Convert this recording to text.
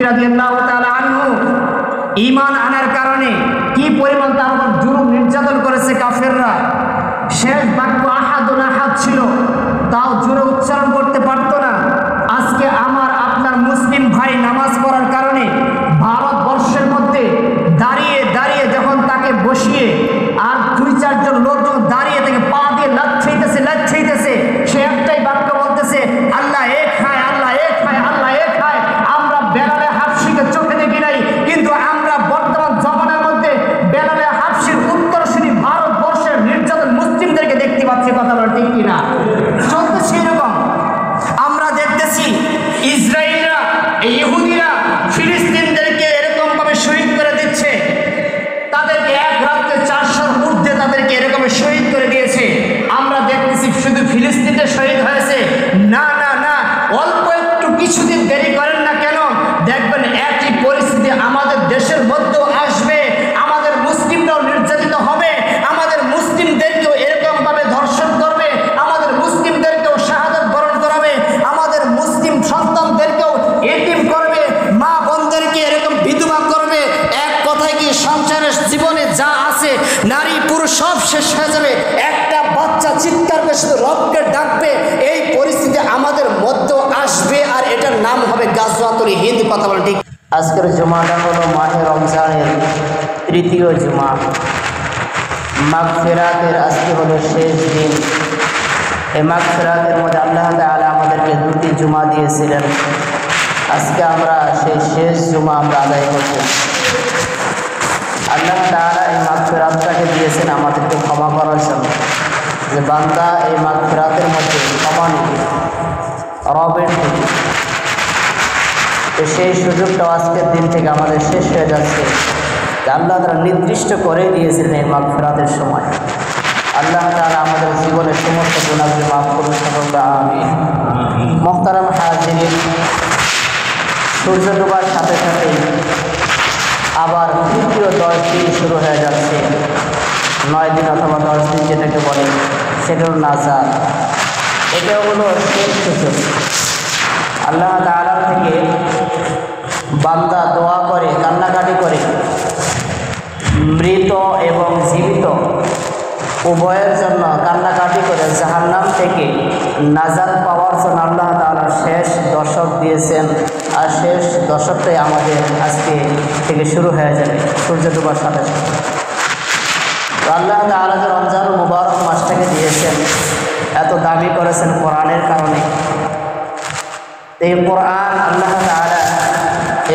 রাদিয়াল্লাহু তাআলা আনহু ঈমান আনার কারণে কি পরিমাণ তার উপর জুলুম নির্যাতন করেছে কাফেররা। শেষ বাক্য আহাদুন আহাদ ছিল, তাও জোরে উচ্চারণ করতে পারতো না। আজকে আমার আপনার মুসলিম ভাই নামাজ পড়ার কারণে ভারতবর্ষের মধ্যে দাঁড়িয়ে দাঁড়িয়ে যখন তাকে বসিয়ে আর 2-4 জন লোকজন দাঁড়িয়ে থেকে পা দিয়ে লাচ্ছাইতেছে, সে একটাই বাক্য বলতেছে, আল্লাহ এক হায়, আল্লাহ এক হায়, আল্লাহ এক হায়। আমরা বেলালে হাফসিকে চোখে দেখি নাই, কিন্তু আমরা বর্তমান জমানার মধ্যে বেলালে হাফসির উত্তরসূরি ভারতবর্ষের নির্যাতন মুসলিমদেরকে দেখতে পাচ্ছি। কথা বলা ঠিক কিনা? চলতেছে এরকম। আমরা দেখতেছি ইসরায়েলরা, ইহুদিরা ফিলিস্তিনদেরকে এরকম ভাবে শহীদ করে দিচ্ছে। তাদেরকে এক রাত্রে 400 ঊর্ধ্বে তাদেরকে এরকম শহীদ করে দিয়েছে। আমরা দেখতেছি শুধু ফিলিস্তিনে শহীদ হয়েছে না, না, না, অল্প একটু কিছুদিন দেরি করেন না কেন, দেখবেন একই পরিস্থিতি আমাদের দেশের মধ্যেও আসবে। আমাদের মুসলিমরাও নির্যাতিত হবে, আমাদের মুসলিমদেরকেও এরকম ভাবে ধর্ষণ করবে, আমাদের মুসলিমদেরকেও শাহাদাত বরণ করাবে, আমাদের মুসলিম সন্তানদেরকেও এতিম করবে, মা বোনদেরকে এরকম বিধবা করবে। এক কথায় কি সংসারের জীবনে যা আছে নারী পুরুষ সব শেষ হয়ে যাবে। একটা বাচ্চা চিৎকার করে শুধু রবকে ডাকবে, এই পরিস্থিতি আমাদের মধ্যেও আসবে, আর এটার নাম হবে গাজওয়াতুল হিন্দ। কথা বলেন ঠিক? আজকের জুমাটা হলো মাহে রমজানের তৃতীয় জুমা। মাগফিরাতের আজকে হলো শেষ দিন। এই মাগফিরাতের মধ্যে আল্লাহ তাআলা আমাদেরকে 2টি জুমা দিয়েছিলেন। আজকে আমরা সেই শেষ জুমা আমরা আদায় করছি। আল্লাহ তাআলা এই মাগফিরাতটাকে দিয়েছেন আমাদেরকে ক্ষমা করার জন্য, যে বান্দা এই মাগফিরাতের মধ্যে ক্ষমা নিবে রবের থেকে। তো সেই সুযোগটাও আজকের দিন থেকে আমাদের শেষ হয়ে যাচ্ছে। আল্লাহ তাআলা নির্দিষ্ট করে দিয়েছিলেন এই মাগফিরাতের সময়। আল্লাহ তাআলা আমাদের জীবনের সমস্ত গুনাহকে মাফ করুন, সকলকে আমিন। মুহতারাম হাজিরিন, সূর্য ডোবার সাথে সাথেই আবার তৃতীয় 10 দিন শুরু হয়ে যাচ্ছে। 9 দিন অথবা 10 দিন যেটাকে বলে, সেটা হলো নাজাত। এটা হলো শেষ সুযোগ। আল্লাহ তাআলা থেকে বান্দা দোয়া করে, কান্নাকাটি করে, মৃত এবং জীবিত উভয়ের জন্য কান্নাকাটি করে জাহান্নাম থেকে নাজাত পাওয়ার জন্য আল্লাহ তাআলা শেষ দশক দিয়েছেন। আর শেষ দশকটাই আমাদের আজকে থেকে শুরু হয়ে যাবে সূর্য ডোবার সাথে সাথে। তো আল্লাহ তাআলা যে রমজান মুবারক মাসটাকে দিয়েছেন, এত দাবি করেছেন কোরআনের কারণে। এই কোরআন আল্লাহ তাআলা